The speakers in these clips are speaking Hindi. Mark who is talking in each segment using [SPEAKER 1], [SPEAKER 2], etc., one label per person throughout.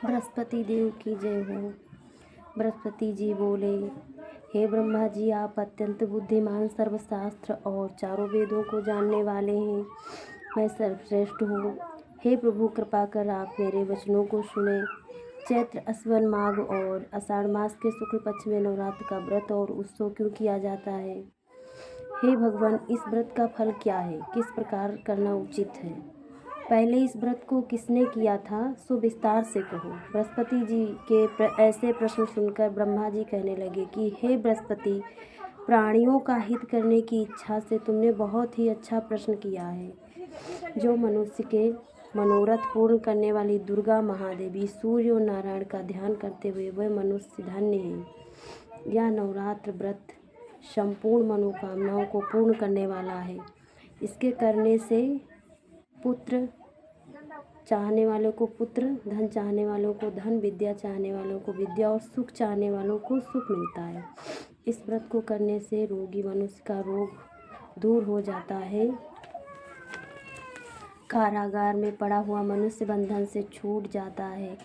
[SPEAKER 1] बृहस्पति देव की जय हो। बृहस्पति जी बोले, हे ब्रह्मा जी, आप अत्यंत बुद्धिमान, सर्वशास्त्र और चारों वेदों को जानने वाले हैं। मैं सर्वश्रेष्ठ हूँ। हे प्रभु, कृपा कर आप मेरे वचनों को सुने। चैत्र, अश्विन, माघ और आषाढ़ मास के शुक्ल पक्ष में नवरात्र का व्रत और उत्सव क्यों किया जाता है? हे भगवान, इस व्रत का फल क्या है? किस प्रकार करना उचित है? पहले इस व्रत को किसने किया था, सो विस्तार से कहो। बृहस्पति जी के ऐसे प्रश्न सुनकर ब्रह्मा जी कहने लगे कि हे बृहस्पति, प्राणियों का हित करने की इच्छा से तुमने बहुत ही अच्छा प्रश्न किया है। जो मनुष्य के मनोरथ पूर्ण करने वाली दुर्गा महादेवी, सूर्य और नारायण का ध्यान करते हुए वह मनुष्य धन्य है। यह नवरात्र व्रत संपूर्ण मनोकामनाओं को पूर्ण करने वाला है। इसके करने से पुत्र चाहने वालों को पुत्र, धन चाहने वालों को धन, विद्या चाहने वालों को विद्या और सुख चाहने वालों को सुख मिलता है। इस व्रत को करने से रोगी मनुष्य का रोग दूर हो जाता है। कारागार में पड़ा हुआ मनुष्य बंधन से छूट जाता है।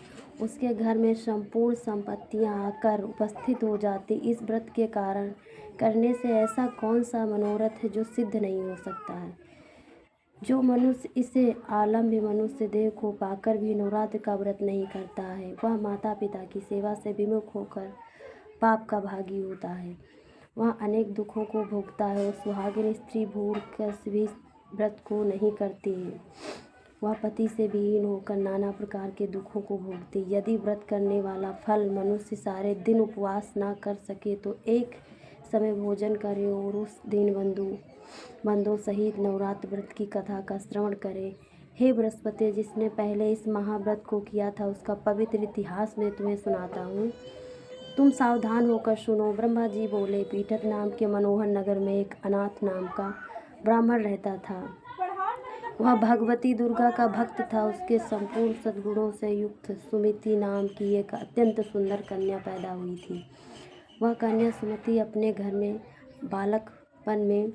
[SPEAKER 1] उसके घर में संपूर्ण संपत्तियां आकर उपस्थित हो जाती। इस व्रत के कारण करने से ऐसा कौन सा मनोरथ है जो सिद्ध नहीं हो सकता है? जो मनुष्य इसे आलम्ब मनुष्य देह को पाकर भी नवरात्र का व्रत नहीं करता है, वह माता पिता की सेवा से विमुख होकर पाप का भागी होता है। वह अनेक दुखों को भोगता है और सुहागिन स्त्री भूल कर भी व्रत को नहीं करती है। वह पति से विहीन होकर नाना प्रकार के दुखों को भोगती। यदि व्रत करने वाला फल मनुष्य सारे दिन उपवास ना कर सके तो एक समय भोजन करे और उस दिन बंधुओं सहित नवरात्र व्रत की कथा का श्रवण करे। हे बृहस्पति, जिसने पहले इस महाव्रत को किया था उसका पवित्र इतिहास मैं तुम्हें सुनाता हूँ। तुम सावधान होकर सुनो। ब्रह्मा जी बोले, पीठक नाम के मनोहर नगर में एक अनाथ नाम का ब्राह्मण रहता था। वह भगवती दुर्गा का भक्त था। उसके संपूर्ण सद्गुणों से युक्त सुमति नाम की एक अत्यंत सुंदर कन्या पैदा हुई थी। वह कन्या सुमति अपने घर में बालकपन में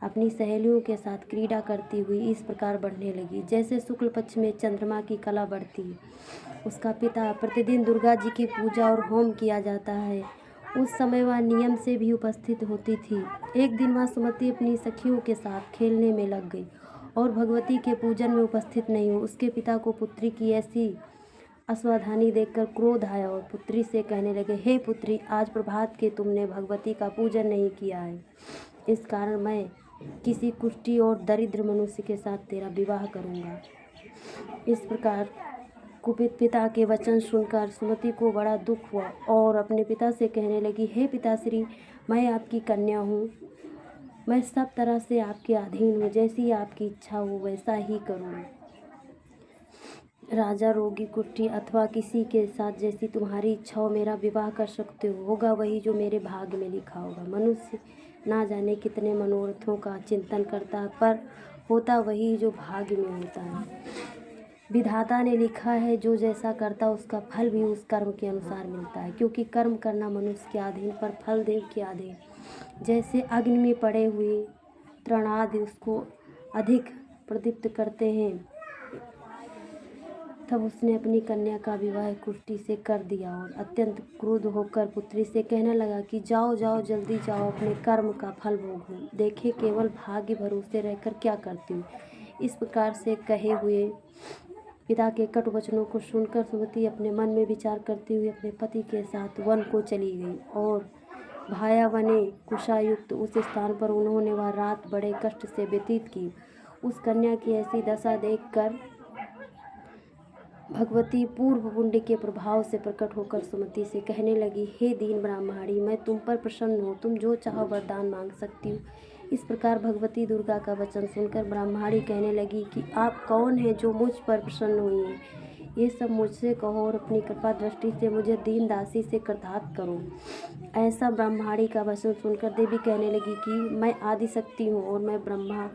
[SPEAKER 1] अपनी सहेलियों के साथ क्रीड़ा करती हुई इस प्रकार बढ़ने लगी, जैसे शुक्ल पक्ष में चंद्रमा की कला बढ़ती है। उसका पिता प्रतिदिन दुर्गा जी की पूजा और होम किया जाता है। उस समय वह नियम से भी उपस्थित होती थी। एक दिन वह सुमति अपनी सखियों के साथ खेलने में लग गई और भगवती के पूजन में उपस्थित नहीं हुई। उसके पिता को पुत्री की ऐसी असावधानी देखकर क्रोध आया और पुत्री से कहने लगे, हे पुत्री, आज प्रभात के तुमने भगवती का पूजन नहीं किया है। इस कारण मैं किसी कुष्ठी और दरिद्र मनुष्य के साथ तेरा विवाह करूंगा। इस प्रकार कुपित पिता के वचन सुनकर सुमति को बड़ा दुख हुआ और अपने पिता से कहने लगी, हे पिताश्री, मैं आपकी कन्या हूँ। मैं सब तरह से आपके अधीन हूँ। जैसी आपकी इच्छा हो वैसा ही करूँ। राजा, रोगी, कुष्ठी अथवा किसी के साथ जैसी तुम्हारी इच्छा हो मेरा विवाह कर सकते हो। होगा वही जो मेरे भाग्य में लिखा होगा। मनुष्य ना जाने कितने मनोरथों का चिंतन करता है, पर होता वही जो भाग्य में होता है। विधाता ने लिखा है, जो जैसा करता उसका फल भी उस कर्म के अनुसार मिलता है। क्योंकि कर्म करना मनुष्य के अधीन, पर फल देव के अधीन। जैसे अग्नि में पड़े हुए तृणादि उसको अधिक प्रदीप्त करते हैं, तब उसने अपनी कन्या का विवाह कुष्ठी से कर दिया और अत्यंत क्रुद्ध होकर पुत्री से कहने लगा कि जाओ जाओ, जल्दी जाओ, अपने कर्म का फल भोगो। देखे केवल भाग्य भरोसे रहकर क्या करती हूँ। इस प्रकार से कहे हुए पिता के कटु वचनों को सुनकर सुमति अपने मन में विचार करती हुई अपने पति के साथ वन को चली गई और भायावने कुशायुक्त उस स्थान पर उन्होंने वह रात बड़े कष्ट से व्यतीत की। उस कन्या की ऐसी दशा देखकर भगवती पूर्व पुण्य के प्रभाव से प्रकट होकर सुमति से कहने लगी, हे दीन ब्राह्मणी, मैं तुम पर प्रसन्न हूँ। तुम जो चाहो वरदान मांग सकती हो। इस प्रकार भगवती दुर्गा का वचन सुनकर ब्राह्मणी कहने लगी कि आप कौन हैं जो मुझ पर प्रसन्न हुई हैं। ये सब मुझसे कहो और अपनी कृपा दृष्टि से मुझे दीन दासी से कृतार्थ करो। ऐसा ब्राह्मणी का वचन सुनकर देवी कहने लगी कि मैं आदिशक्ति हूँ और मैं ब्रह्मा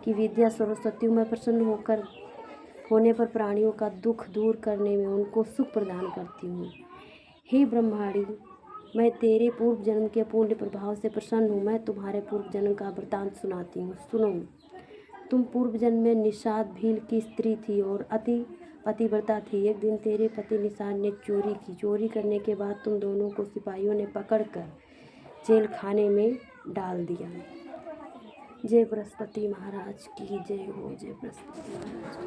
[SPEAKER 1] की विद्या सरस्वती हूँ। मैं प्रसन्न होने पर प्राणियों का दुख दूर करने में उनको सुख प्रदान करती हूँ। हे ब्रह्माणी, मैं तेरे पूर्व जन्म के पुण्य प्रभाव से प्रसन्न हूँ। मैं तुम्हारे पूर्व जन्म का वृतांत सुनाती हूँ, सुनो। तुम पूर्व जन्म में निषाद भील की स्त्री थी और अति पतिव्रता थी। एक दिन तेरे पति निषाद ने चोरी की। चोरी करने के बाद तुम दोनों को सिपाहियों ने पकड़कर जेल खाने में डाल दिया। जय बृहस्पति महाराज की जय हो। जय बृहस्पति महाराज।